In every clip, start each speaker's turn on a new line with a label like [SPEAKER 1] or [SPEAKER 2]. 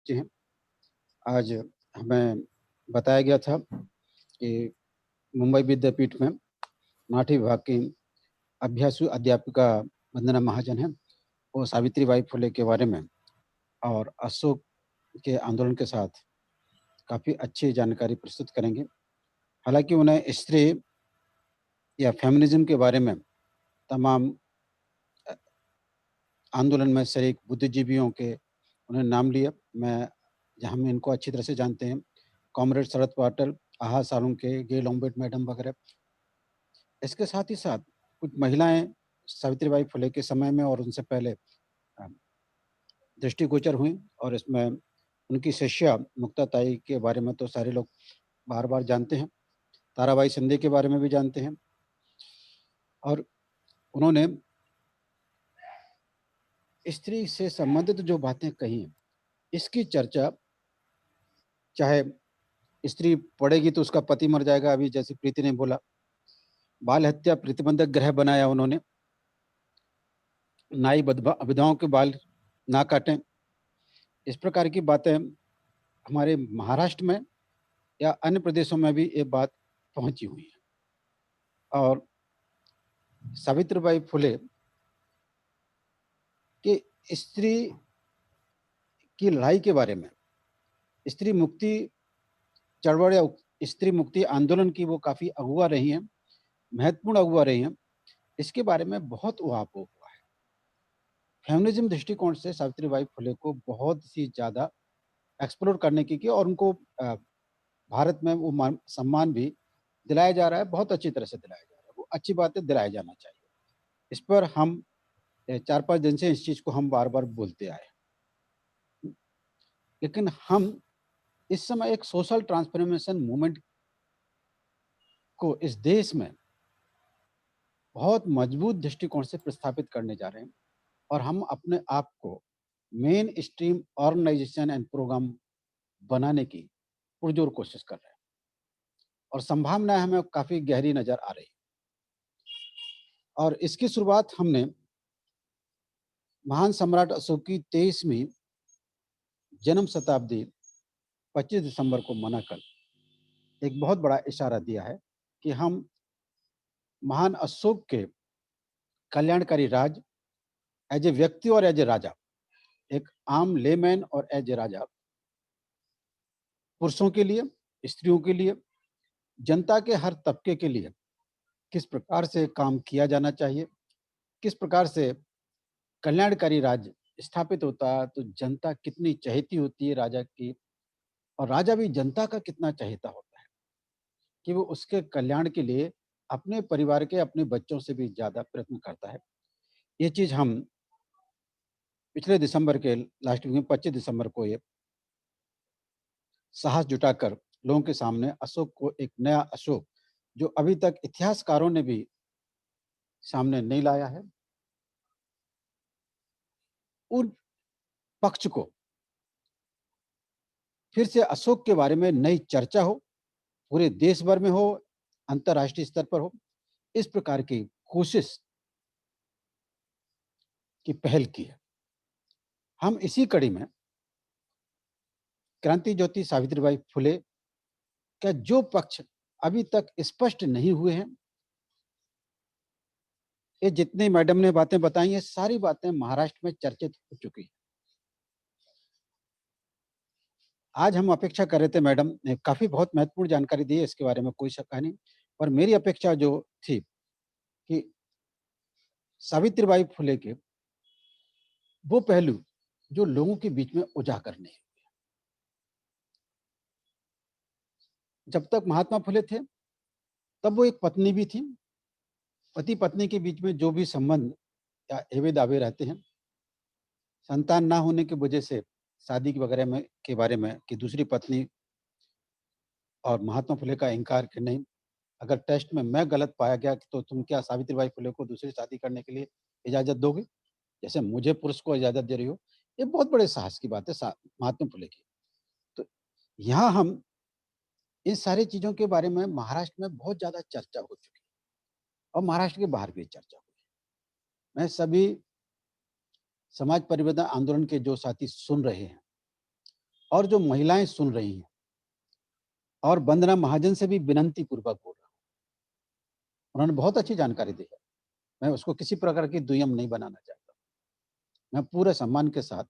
[SPEAKER 1] जी हैं। आज हमें बताया गया था कि मुंबई विद्यापीठ में मराठी विभाग की अभ्यासु अध्यापिका वंदना महाजन हैं। वो सावित्रीबाई फुले के बारे में और अशोक के आंदोलन के साथ काफ़ी अच्छी जानकारी प्रस्तुत करेंगे। हालाँकि उन्हें स्त्री या फेमिनिज़्म के बारे में तमाम अ, आंदोलन में शरीक बुद्धिजीवियों के उन्होंने नाम लिया। हम इनको अच्छी तरह से जानते हैं। कॉमरेड शरद पाटिल, आहा सालुंके, गेल ऑम्बेड मैडम वगैरह। इसके साथ ही साथ कुछ महिलाएँ सावित्रीबाई फुले के समय में और उनसे पहले अ, दृष्टिगोचर हुईं और इसमें उनकी शिष्या मुक्ताताई के बारे में तो सारे लोग बार-बार जानते हैं। ताराबाई शिंदे के बारे में भी जानते हैं और उन्होंने स्त्री से संबंधित जो बातें कही हैं, इसकी चर्चा चाहे स्त्री पढ़ेगी तो उसका पति मर जाएगा, अभी जैसे प्रीति ने बोला। बाल हत्या प्रतिबंधक गृह बनाया उन्होंने। नाई विधवाओं के बाल ना काटें। इस प्रकार की बातें हमारे महाराष्ट्र में या अन्य प्रदेशों में भी ये बात पहुंची हुई है। और सावित्रीबाई फुले के स्त्री की लड़ाई के बारे में, स्त्री मुक्ति चळवळ या स्त्री मुक्ति आंदोलन की वो काफ़ी अगुवा रही हैं, महत्वपूर्ण अगुवा रही हैं। इसके बारे में बहुत ऊहापोह हुआ है। फेमिनिज़्म दृष्टिकोण से सावित्रीबाई फुले को बहुत सी ज़्यादा एक्सप्लोर करने की और उनको भारत में वो मान सम्मान भी दिलाया जा रहा है, बहुत अच्छी तरह से दिलाया जा रहा है। वो अच्छी बात है, दिलाया जाना चाहिए। इस पर हम 4-5 दिन से इस चीज़ को हम बार-बार बोलते आए हैं। लेकिन हम इस समय एक सोशल ट्रांसफॉर्मेशन मूवमेंट को इस देश में बहुत मजबूत दृष्टिकोण से प्रस्थापित करने जा रहे हैं और हम अपने आप को mainstream organisation and programme बनाने की पुरजोर कोशिश कर रहे हैं और संभावनाएं हमें काफ़ी गहरी नज़र आ रही है। और इसकी शुरुआत हमने महान सम्राट अशोक की 23वीं जन्म शताब्दी 25 दिसंबर को मनाकर एक बहुत बड़ा इशारा दिया है कि हम महान अशोक के कल्याणकारी राज एज ए व्यक्ति और एज ए राजा, एक आम लेमैन और एज ए राजा, पुरुषों के लिए, स्त्रियों के लिए, जनता के हर तबके के लिए किस प्रकार से काम किया जाना चाहिए, किस प्रकार से कल्याणकारी राज्य स्थापित होता है तो जनता कितनी चहेती होती है राजा की और राजा भी जनता का कितना चहेता होता है कि वो उसके कल्याण के लिए अपने परिवार के, अपने बच्चों से भी ज़्यादा प्रयत्न करता है। ये चीज़ हम पिछले दिसंबर के लास्ट वीक में 25 दिसंबर को ये साहस जुटाकर लोगों के सामने अशोक को एक नया अशोक जो अभी तक इतिहासकारों ने भी सामने नहीं लाया है, उन पक्ष को फिर से अशोक के बारे में नई चर्चा हो, पूरे देश भर में हो, अंतर्राष्ट्रीय स्तर पर हो, इस प्रकार की कोशिश की पहल की है। हम इसी कड़ी में क्रांति ज्योति सावित्रीबाई फुले का जो पक्ष अभी तक स्पष्ट नहीं हुए हैं, ये जितनी मैडम ने बातें बताई हैं, सारी बातें महाराष्ट्र में चर्चित हो चुकी हैं। आज हम अपेक्षा कर रहे थे मैडम ने काफ़ी बहुत महत्वपूर्ण जानकारी दी है, इसके बारे में कोई शक नहीं। पर मेरी अपेक्षा जो थी कि सावित्रीबाई फुले के वो पहलू जो लोगों के बीच में उजागर नहीं। जब तक महात्मा फुले थे, तब वो एक पत्नी भी थी। पति-पत्नी के बीच में जो भी संबंध या एवे-दावे रहते हैं, संतान ना होने की वजह से शादी के वगैरह में के बारे में कि दूसरी पत्नी और महात्मा फुले का इनकार कि नहीं, अगर टेस्ट में मैं गलत पाया गया तो तुम क्या सावित्रीबाई फुले को दूसरी शादी करने के लिए इजाज़त दोगे? जैसे मुझे पुरुष को इजाज़त दे रही हो। ये बहुत बड़े साहस की बात है महात्मा फुले की। तो यहाँ हम इन सारी चीज़ों के बारे में महाराष्ट्र में बहुत ज़्यादा चर्चा हो चुकी है और महाराष्ट्र के बाहर भी चर्चा हुई। मैं सभी समाज परिवर्तन आंदोलन के जो साथी सुन रहे हैं, और जो महिलाएं सुन रही हैं, और वंदना महाजन से भी विनती पूर्वक बोल रहा हूँ, उन्होंने बहुत अच्छी जानकारी दी है। मैं उसको किसी प्रकार की दुय्यम नहीं बनाना चाहता। मैं पूरे सम्मान के साथ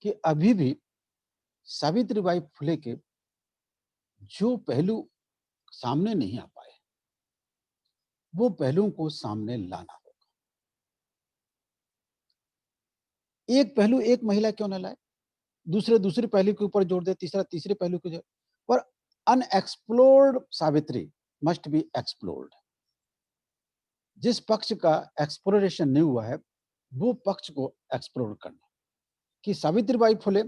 [SPEAKER 1] कि अभी भी सावित्रीबाई फुले के जो पहलू सामने नहीं आ पाए, वो पहलुओं को सामने लाना होगा। एक पहलू एक महिला क्यों ना लाए, दूसरे पहलू के ऊपर जोड़ दे, तीसरा तीसरे पहलू के जोड़, पर unexplored Savitri must be explored. जिस पक्ष का एक्सप्लोरेशन नहीं हुआ है, वो पक्ष को एक्सप्लोर करना। कि सावित्रीबाई फुले,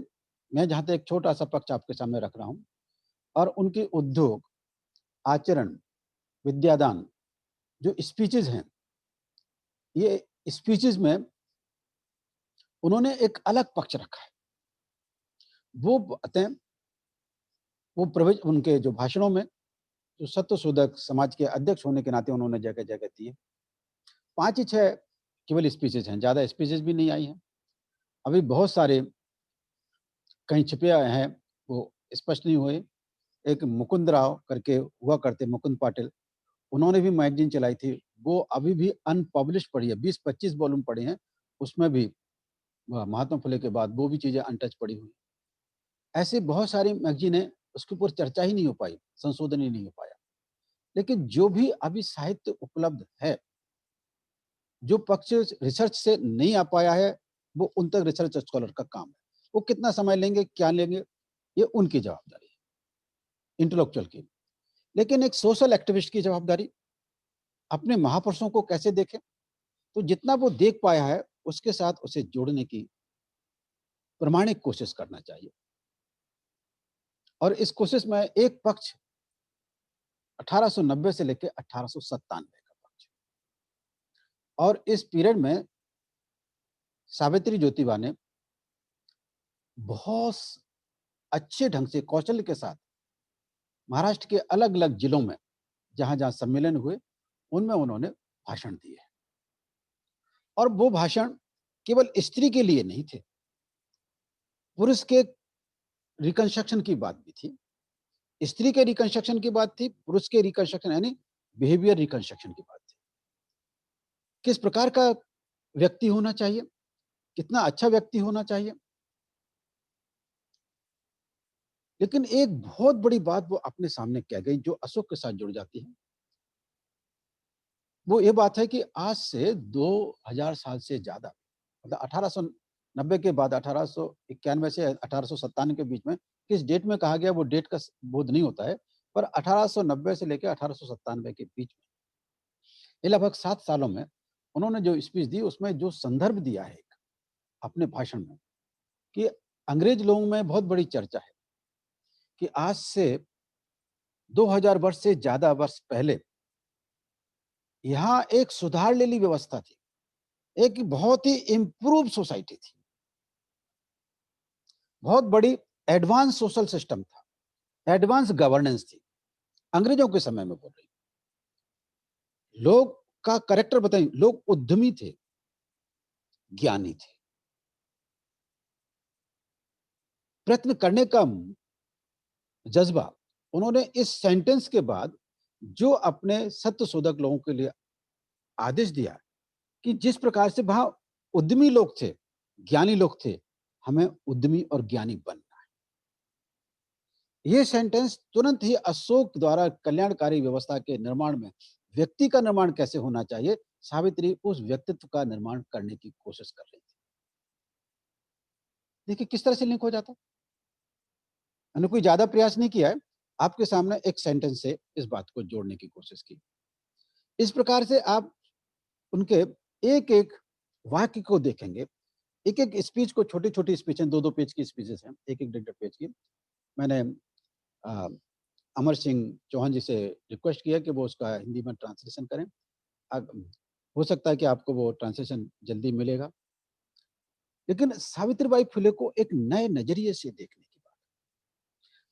[SPEAKER 1] मैं जहां तक एक छोटा सा पक्ष आपके सामने रख रहा हूं, और उनके उद्योग, आचरण, विद्यादान, जो स्पीचेस हैं, ये स्पीचेस में उन्होंने एक अलग पक्ष रखा है। वो बातें, वो प्रवचन, उनके जो भाषणों में, जो सत्य शोधक समाज के अध्यक्ष होने के नाते उन्होंने जगह जगह दिए। 5 ही 6 केवल स्पीचेस हैं, ज़्यादा स्पीचेस भी नहीं आई हैं। अभी बहुत सारे कहीं छिपे हैं, वो स्पष्ट नहीं हुए। एक मुकुंद राव करके हुआ करते, मुकुंद पाटिल, उन्होंने भी मैगज़ीन चलाई थी। वो अभी भी अनपब्लिश्ड पड़ी है, 20-25 वॉल्यूम पड़े हैं। उसमें भी महात्मा फुले के बाद वो भी चीज़ें अनटच पड़ी हुई। ऐसी बहुत सारी मैगज़ीनें, उसके ऊपर चर्चा ही नहीं हो पाई, संशोधन ही नहीं हो पाया। लेकिन जो भी अभी साहित्य उपलब्ध है, जो पक्ष रिसर्च से नहीं आ पाया है, वो उन तक रिसर्च स्कॉलर का काम है। वो कितना समय लेंगे, क्या लेंगे, ये उनकी जवाबदारी है, इंटेलेक्चुअल की। लेकिन एक सोशल एक्टिविस्ट की जवाबदारी, अपने महापुरुषों को कैसे देखें, तो जितना वो देख पाया है, उसके साथ उसे जोड़ने की प्रामाणिक कोशिश करना चाहिए। और इस कोशिश में एक पक्ष 1890 से लेकर 1897 का पक्ष, और इस पीरियड में सावित्री ज्योतिबा ने बहुत अच्छे ढंग से, कौशल के साथ, महाराष्ट्र के अलग-अलग जिलों में जहाँ-जहाँ सम्मेलन हुए, उनमें उन्होंने भाषण दिए। और वो भाषण केवल स्त्री के लिए नहीं थे, पुरुष के रिकंस्ट्रक्शन की बात भी थी। स्त्री के रिकंस्ट्रक्शन की बात थी, पुरुष के रिकंस्ट्रक्शन यानी बिहेवियर रिकंस्ट्रक्शन की बात थी। किस प्रकार का व्यक्ति होना चाहिए, कितना अच्छा व्यक्ति होना चाहिए। लेकिन एक बहुत बड़ी बात वो अपने सामने कह गई, जो अशोक के साथ जुड़ जाती है। वो ये बात है कि आज से 2000 साल से ज़्यादा, मतलब 1890 के बाद 1891 से 1897 के बीच में, किस डेट में कहा गया वो डेट का बोध नहीं होता है, पर 1890 से लेकर 1897 के बीच में, ये लगभग 7 सालों में उन्होंने जो स्पीच दी, उसमें जो संदर्भ दिया है एक अपने भाषण में, कि अंग्रेज लोगों में बहुत बड़ी चर्चा है कि आज से 2000 वर्ष से ज़्यादा वर्ष पहले यहाँ एक सुधार लेली व्यवस्था थी, एक बहुत ही इम्प्रूव सोसाइटी थी, बहुत बड़ी एडवांस सोशल सिस्टम था, एडवांस गवर्नेंस थी। अंग्रेजों के समय में बोल रही हूँ। लोग का कैरेक्टर बताइए, लोग उद्यमी थे, ज्ञानी थे, प्रयत्न करने का जज्बा। उन्होंने इस सेंटेंस के बाद जो अपने सत्य शोधक लोगों के लिए आदेश दिया, कि जिस प्रकार से वहां उद्यमी लोग थे, ज्ञानी लोग थे, हमें उद्यमी और ज्ञानी बनना है। ये सेंटेंस तुरंत ही अशोक द्वारा कल्याणकारी व्यवस्था के निर्माण में व्यक्ति का निर्माण कैसे होना चाहिए, सावित्री उस व्यक्तित्व का निर्माण करने की कोशिश कर रही थी। देखिए किस तरह से लिंक हो जाता है। मैंने कोई ज्यादा प्रयास नहीं किया है, आपके सामने एक सेंटेंस से इस बात को जोड़ने की कोशिश की। इस प्रकार से आप उनके एक-एक वाक्य को देखेंगे, एक-एक स्पीच को, छोटी-छोटी स्पीच हैं, 2-2 पेज की स्पीचेस हैं, 1-1 डेढ़-डेढ़ पेज की। मैंने अ, अमर सिंह चौहान जी से रिक्वेस्ट किया कि वो उसका हिंदी में ट्रांसलेशन करें। अब हो सकता है कि आपको वो ट्रांसलेशन जल्दी मिलेगा। लेकिन सावित्रीबाई फुले को एक नए नज़रिए से देखने की बात।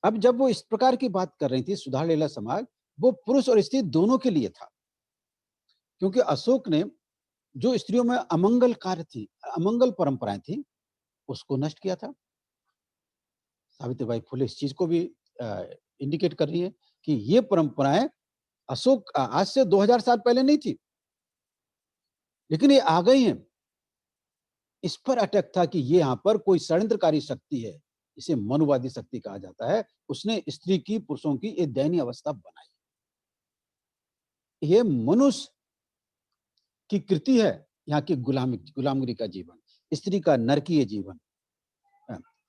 [SPEAKER 1] अब जब वो इस प्रकार की बात कर रही थी, सुधार लेला समाज, वो पुरुष और स्त्री दोनों के लिए था। क्योंकि अशोक ने जो स्त्रियों में अमंगल कार्य थी, अमंगल परंपराएं थी, उसको नष्ट किया था। सावित्रीबाई फुले इस चीज को भी इंडिकेट कर रही है कि ये परंपराएं आज से 2000 साल पहले नहीं थी, लेकिन ये आ गई हैं। इस पर अटैक था कि ये यहाँ पर कोई षड्यंत्रकारी शक्ति है, इसे मनुवादी शक्ति कहा जाता है, उसने स्त्री की, पुरुषों की एक दयनीय अवस्था बनाई। ये मनुष्य की कृति है, यहाँ की गुलामगिरी का जीवन, स्त्री का नरकीय जीवन,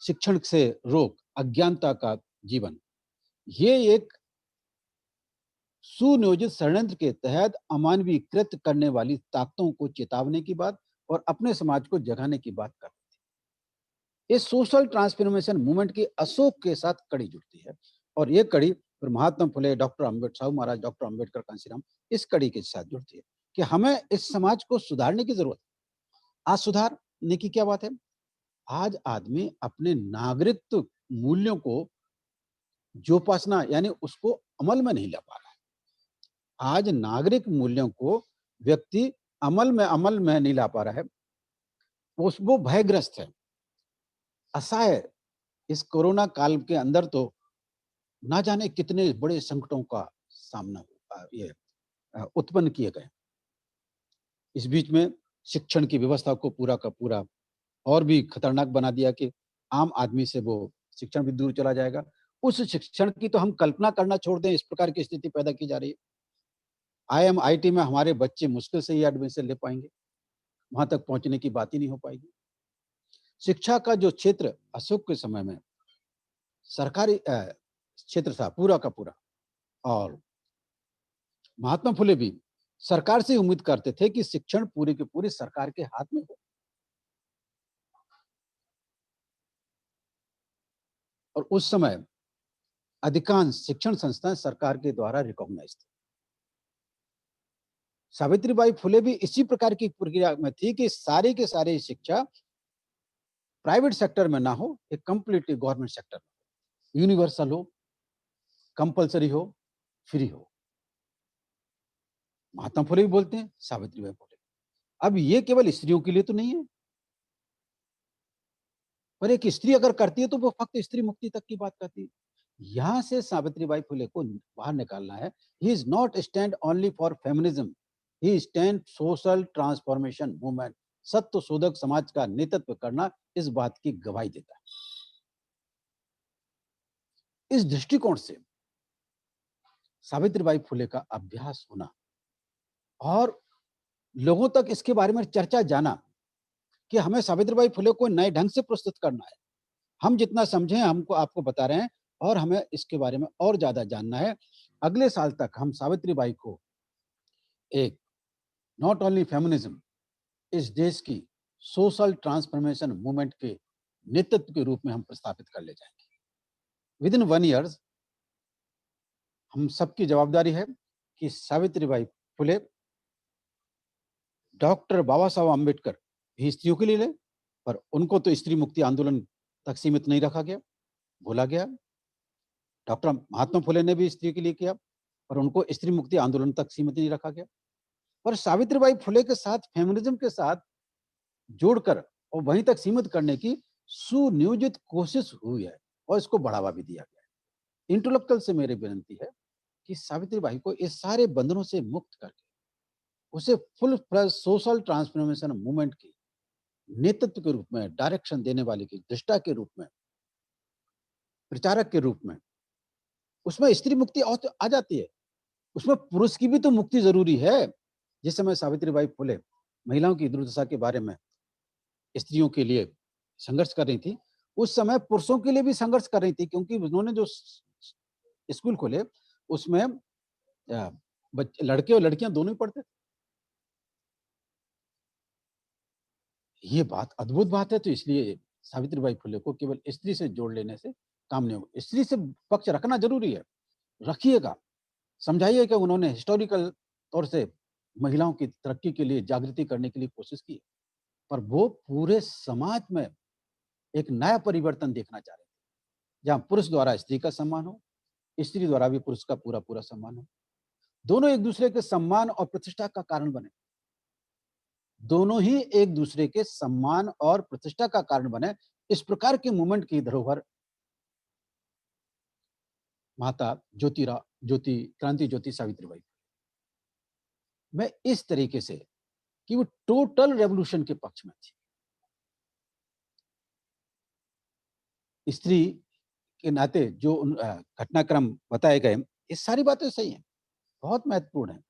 [SPEAKER 1] शिक्षण से रोक, अज्ञानता का जीवन। ये एक सुनियोजित षड्यंत्र के तहत अमानवीय कृत्य करने वाली ताकतों को चेतावने की बात और अपने समाज को जगाने की बात कर रही थी। इस सोशल ट्रांसफॉर्मेशन मूवमेंट की अशोक के साथ कड़ी जुड़ती है, और ये कड़ी फिर महात्मा फुले, डॉक्टर अम्बेडकर, साहू महाराज, डॉक्टर अम्बेडकर, कांशीराम, इस कड़ी के साथ जुड़ती है कि हमें इस समाज को सुधारने की जरूरत है। आज सुधारने की क्या बात है? आज आदमी अपने नागरिकत्व मूल्यों को जोपासना यानी उसको अमल में नहीं ला पा रहा है। आज नागरिक मूल्यों को व्यक्ति अमल में नहीं ला पा रहा है। वो भयग्रस्त है, असहाय। इस कोरोना काल के अंदर तो ना जाने कितने बड़े संकटों का सामना ये उत्पन्न किए गए। इस बीच में शिक्षण की व्यवस्था को पूरा का पूरा और भी खतरनाक बना दिया कि आम आदमी से वो शिक्षण भी दूर चला जाएगा। उस शिक्षण की तो हम कल्पना करना छोड़ दें, इस प्रकार की स्थिति पैदा की जा रही है। आईएमआईटी में हमारे बच्चे मुश्किल से ही एडमिशन ले पाएंगे, वहां तक पहुंचने की बात ही नहीं हो पाएगी। शिक्षा का जो क्षेत्र अशोक के समय में सरकारी क्षेत्र था पूरा का पूरा, और महात्मा फुले भी सरकार से उम्मीद करते थे कि शिक्षण पूरी की पूरी सरकार के हाथ में हो, और उस समय अधिकांश शिक्षण संस्थाएं सरकार के द्वारा रिकॉग्नाइज थी। सावित्रीबाई फुले भी इसी प्रकार की प्रक्रिया में थी कि सारी के सारी शिक्षा प्राइवेट सेक्टर में ना हो, एक कंप्लीटली गवर्नमेंट सेक्टर में, यूनिवर्सल हो, कंपलसरी हो, फ्री हो। महात्मा फुले भी बोलते हैं, सावित्रीबाई फुले। अब ये केवल स्त्रियों के लिए तो नहीं है, पर एक स्त्री अगर करती है तो वो फक्त स्त्री मुक्ति तक की बात करती है। यहां से सावित्रीबाई फुले को बाहर निकालना है। He is not stand only for feminism, he stand social transformation movement. सत्य शोधक समाज का नेतृत्व करना इस बात की गवाही देता है। इस दृष्टिकोण से सावित्रीबाई फुले का अभ्यास होना और लोगों तक इसके बारे में चर्चा जाना कि हमें सावित्रीबाई फुले को नए ढंग से प्रस्तुत करना है। हम जितना समझे हमको आपको बता रहे हैं, और हमें इसके बारे में और ज्यादा जानना है। अगले साल तक हम सावित्रीबाई को एक नॉट ओनली फेमिनिज्म, इस देश की सोशल ट्रांसफॉर्मेशन मूवमेंट के नेतृत्व के रूप में हम प्रस्थापित कर ले जाएंगे। विद इन 1 ईयर हम सबकी जवाबदारी है कि सावित्रीबाई फुले, डॉक्टर बाबा साहब अम्बेडकर भी स्त्रियों के लिए ले, पर उनको तो स्त्री मुक्ति आंदोलन तक सीमित नहीं रखा गया, भूला गया। डॉक्टर महात्मा फुले ने भी स्त्री के लिए किया, पर उनको स्त्री मुक्ति आंदोलन तक सीमित नहीं रखा गया। पर सावित्रीबाई फुले के साथ फेमिनिज्म के साथ जोड़कर और वहीं तक सीमित करने की सुनियोजित कोशिश हुई है, और इसको बढ़ावा भी दिया गया है। इंटेलेक्चुअल से मेरी विनती है कि सावित्रीबाई को इस सारे बंधनों से मुक्त करके उसे full flash social transformation movement की नेतृत्व के रूप में, डायरेक्शन देने वाले की दृष्टा के रूप में, प्रचारक के रूप में, उसमें स्त्री मुक्ति तो आ जाती है, उसमें पुरुष की भी तो मुक्ति जरूरी है। जिस समय सावित्रीबाई फुले महिलाओं की दुर्दशा के बारे में स्त्रियों के लिए संघर्ष कर रही थी, उस समय पुरुषों के लिए भी संघर्ष कर रही थी, क्योंकि उन्होंने जो स्कूल खोले उसमें लड़के और लड़कियां दोनों ही पढ़ते थे। ये बात अद्भुत बात है, तो इसलिए सावित्रीबाई फुले को केवल स्त्री से जोड़ लेने से काम नहीं होगा। स्त्री से पक्ष रखना जरूरी है, रखिएगा, समझाइए कि उन्होंने हिस्टोरिकल तौर से महिलाओं की तरक्की के लिए, जागृति करने के लिए कोशिश की, पर वो पूरे समाज में एक नया परिवर्तन देखना चाह रहे थे, जहां पुरुष द्वारा स्त्री का सम्मान हो, स्त्री द्वारा भी पुरुष का पूरा पूरा सम्मान हो, दोनों एक दूसरे के सम्मान और प्रतिष्ठा का कारण बने, दोनों ही एक दूसरे के सम्मान और प्रतिष्ठा का कारण बने। इस प्रकार के मूवमेंट की धरोहर माता ज्योति क्रांति ज्योति सावित्रीबाई। मैं इस तरीके से कि वो टोटल रेवोल्यूशन के पक्ष में थी। स्त्री के नाते जो घटनाक्रम बताए गए, ये सारी बातें सही हैं, बहुत महत्वपूर्ण है।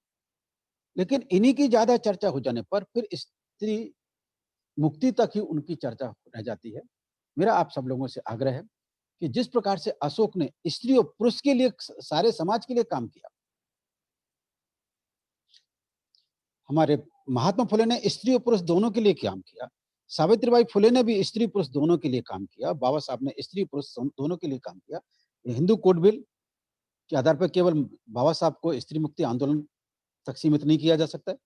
[SPEAKER 1] लेकिन इन्हीं की ज्यादा चर्चा हो जाने पर फिर स्त्री मुक्ति तक ही उनकी चर्चा रह जाती है। मेरा आप सब लोगों से आग्रह है कि जिस प्रकार से अशोक ने स्त्री और पुरुष के लिए, सारे समाज के लिए काम किया, हमारे महात्मा फुले ने स्त्री और पुरुष दोनों के लिए काम किया, सावित्रीबाई फुले ने भी स्त्री पुरुष दोनों के लिए काम किया, बाबा साहब ने स्त्री पुरुष दोनों के लिए काम किया। हिंदू कोड बिल के आधार पर केवल बाबा साहब को स्त्री मुक्ति आंदोलन तक सीमित नहीं किया जा सकता है।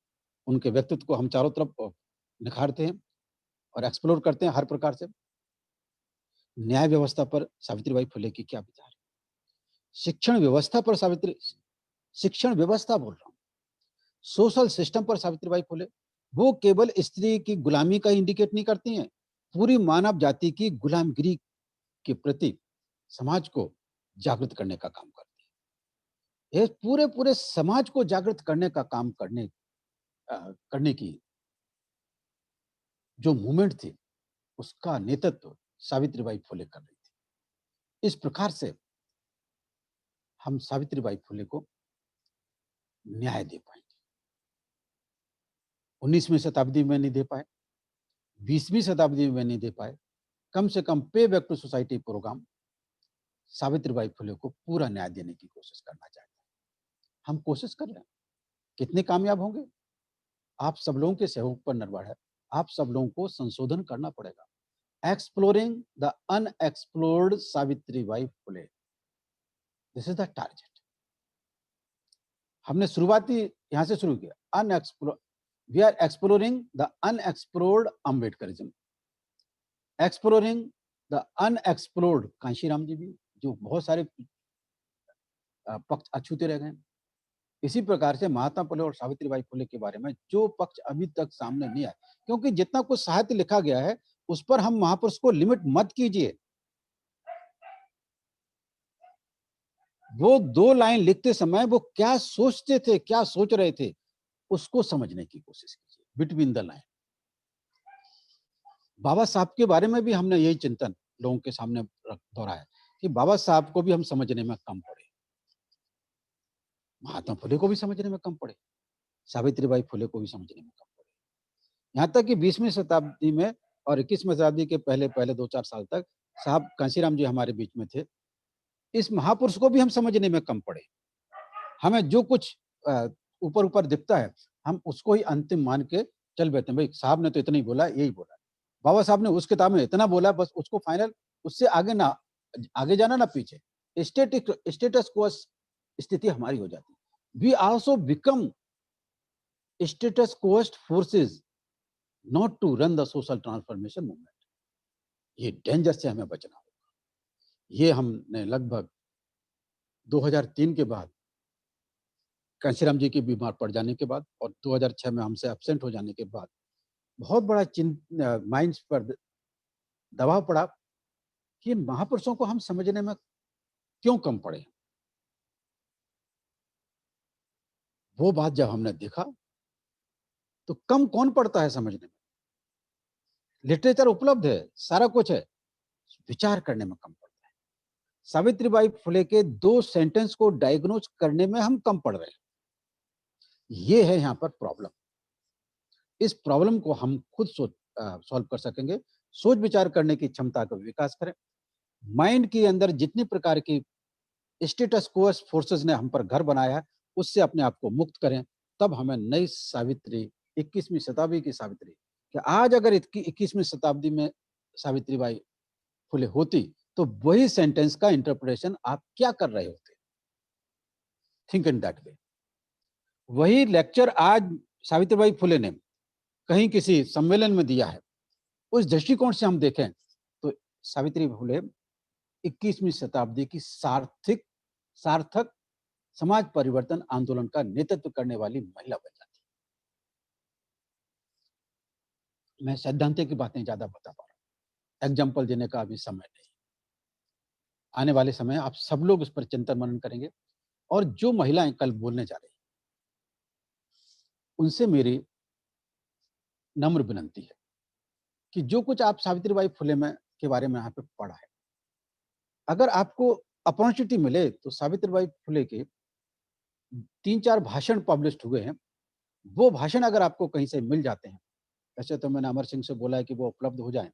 [SPEAKER 1] उनके व्यक्तित्व को हम चारों तरफ निखारते हैं और एक्सप्लोर करते हैं हर प्रकार से। न्याय व्यवस्था पर सावित्रीबाई फुले की क्या विचार है? शिक्षण व्यवस्था पर शिक्षण व्यवस्था बोल रहा हूं, सोशल सिस्टम पर सावित्रीबाई फुले, वो केवल स्त्री की गुलामी का इंडिकेट नहीं करती हैं, पूरी मानव जाति की गुलामगिरी के प्रति समाज को जागृत करने का काम करती है। ये पूरे पूरे समाज को जागृत करने का काम करने की जो मूवमेंट थी, उसका नेतृत्व सावित्रीबाई फुले कर रही थी। इस प्रकार से हम सावित्रीबाई फुले को न्याय दे पाएंगे। 19वीं शताब्दी में नहीं दे पाए, 20वीं शताब्दी में नहीं दे पाए, कम से कम pay back to society program Savitribai Phule को पूरा न्याय देने की कोशिश करना चाहते हैं। हम कोशिश कर रहे हैं, कितने कामयाब होंगे आप सब लोगों के सहयोग पर निर्भर है। आप सब लोगों को संशोधन करना पड़ेगा। Exploring the unexplored Savitribai Phule, this is the target. हमने शुरुआती यहां से शुरू किया, we are exploring the unexplored Ambedkarism, exploring the unexplored Kanshiram ji भी, जो बहुत सारे पक्ष अछूते रह गए। इसी प्रकार से महात्मा फुले और सावित्रीबाई फुले के बारे में जो पक्ष अभी तक सामने नहीं आया, क्योंकि जितना कुछ साहित्य लिखा गया है उस पर हम महापुरुष को लिमिट मत कीजिए। वो 2 लाइन लिखते समय वो क्या सोचते थे, क्या सोच रहे थे, उसको समझने की कोशिश कीजिए बिटवीन द लाइन। बाबा साहब के बारे में भी हमने यही चिंतन लोगों के सामने दोहराया कि बाबा साहब को भी हम समझने में कम पड़े, महात्मा फुले को भी समझने में कम पड़े, सावित्रीबाई फुले को भी समझने में कम पड़े। यहाँ तक कि 20वीं शताब्दी में और 21वीं शताब्दी के पहले पहले 2-4 साल तक साहब कांशीराम जी हमारे बीच में थे, इस महापुरुष को भी हम समझने में कम पड़े। हमें जो कुछ ऊपर ऊपर दिखता है, हम उसको ही अंतिम मान के चल बैठते हैं, भाई साहब ने तो इतना ही बोला, यही बोला, बाबा साहब ने उस किताब में इतना बोला, बस उसको फाइनल, उससे आगे ना आगे जाना ना पीछे। स्टेटस क्वो स्थिति हमारी हो जाती है। We also become status quo forces, not to run the social transformation movement. ये डेंजर से हमें बचना होगा। ये हमने लगभग 2003 के बाद, कांशीराम जी के बीमार पड़ जाने के बाद और 2006 में हमसे एब्सेंट हो जाने के बाद बहुत बड़ा माइंड्स पर दबाव पड़ा कि इन महापुरुषों को हम समझने में क्यों कम पड़े। वो बात जब हमने देखा तो कम कौन पड़ता है समझने में, लिटरेचर उपलब्ध है, सारा कुछ है, विचार करने में कम पड़ता है। सावित्रीबाई फुले के 2 सेंटेंस को डायग्नोज करने में हम कम पड़ रहे हैं। ये है यहाँ पर प्रॉब्लम। इस प्रॉब्लम को हम खुद सॉल्व कर सकेंगे, सोच विचार करने की क्षमता का विकास करें, माइंड के अंदर जितनी प्रकार की स्टेटस क्वो फोर्सेस ने हम पर घर बनाया है, उससे अपने आप को मुक्त करें। तब हमें नई सावित्री, 21वीं शताब्दी की सावित्री, कि आज अगर 21वीं शताब्दी में सावित्रीबाई फुले होती तो वही सेंटेंस का इंटरप्रिटेशन आप क्या कर रहे होते। Think in that way. वही लेक्चर आज सावित्रीबाई फुले ने कहीं किसी सम्मेलन में दिया है, उस दृष्टिकोण से हम देखें तो सावित्री फुले 21वीं शताब्दी की सार्थक समाज परिवर्तन आंदोलन का नेतृत्व करने वाली महिला बन जाती। मैं सैद्धांतिक की बातें ज्यादा बता पा रहा हूं, एग्जाम्पल देने का अभी समय नहीं। आने वाले समय आप सब लोग इस पर चिंतन मनन करेंगे। और जो महिलाएं कल बोलने जा रही, उनसे मेरी नम्र विनंती है कि जो कुछ आप सावित्रीबाई फुले में के बारे में यहाँ पे पढ़ा है, अगर आपको अपॉर्चुनिटी मिले तो सावित्रीबाई फुले के 3-4 भाषण पब्लिश्ड हुए हैं, वो भाषण अगर आपको कहीं से मिल जाते हैं, वैसे तो मैंने अमर सिंह से बोला है कि वो उपलब्ध हो जाएँ,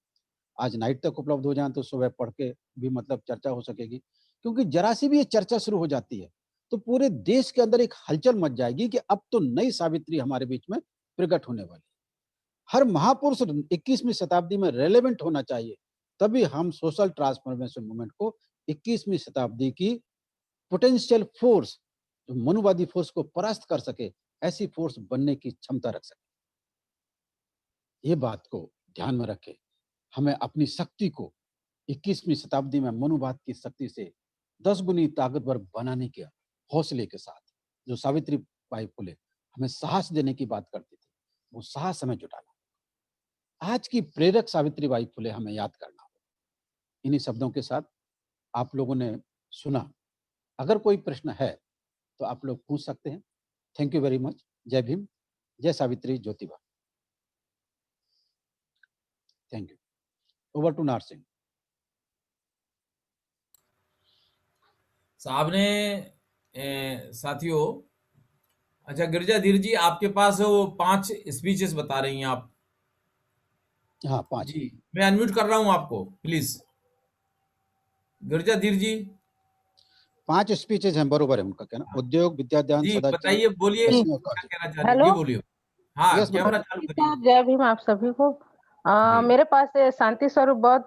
[SPEAKER 1] आज नाइट तक उपलब्ध हो जाएँ तो सुबह पढ़ के भी मतलब चर्चा हो सकेगी। क्योंकि ज़रा-सी भी ये चर्चा शुरू हो जाती है, तो पूरे देश के अंदर एक हलचल मच जाएगी कि अब तो नई सावित्री हमारे बीच में प्रकट होने वाली है। हर महापुरुष 21वीं शताब्दी में रेलेवेंट होना चाहिए, तभी हम सोशल ट्रांसफॉर्मेशन मूवमेंट को 21वीं शताब्दी की पोटेंशियल फोर्स, जो मनुवादी फोर्स को परास्त कर सके, ऐसी फोर्स बनने की क्षमता रख सके। ये बात को ध्यान में रखें, हमें अपनी शक्ति को 21वीं शताब्दी में मनुवाद की शक्ति से 10 गुनी ताकतवर बनाने के हौसले के साथ, जो सावित्री बाई फुले हमें साहस देने की बात करती थी, वो साहस हमें जुटाना। आज की प्रेरक सावित्री बाई फुले हमें याद करना होगा। इन्हीं शब्दों के साथ आप लोगों ने सुना, अगर कोई प्रश्न है तो आप लोग पूछ सकते हैं। Thank you very much. जय भीम, जय Savitri Jyotiba. Thank you. Over to Nar Singh
[SPEAKER 2] साहब ने साथियों, अच्छा गिरिजा धीर जी, आपके पास वो 5 स्पीचेस बता रही हैं आप?
[SPEAKER 1] हाँ, 5
[SPEAKER 2] जी, मैं अनम्यूट कर रहा हूं आपको, प्लीज। गिरिजा धीर जी,
[SPEAKER 1] 5 स्पीचेज हैं, बरोबर है उनका कहना। उद्योग, विद्यादान,
[SPEAKER 2] जी
[SPEAKER 1] सदाचार,
[SPEAKER 2] बताइए, बोलिए
[SPEAKER 3] जी,
[SPEAKER 2] क्या कहना चाह रही हैं?
[SPEAKER 3] हेलो।
[SPEAKER 2] जी बोलिए। हाँ,
[SPEAKER 1] यस मैडम।
[SPEAKER 2] कैमरा चालू करिए।
[SPEAKER 3] जय भीम आप सभी को।
[SPEAKER 2] जी
[SPEAKER 3] मेरे पास शांति स्वरूप बहुत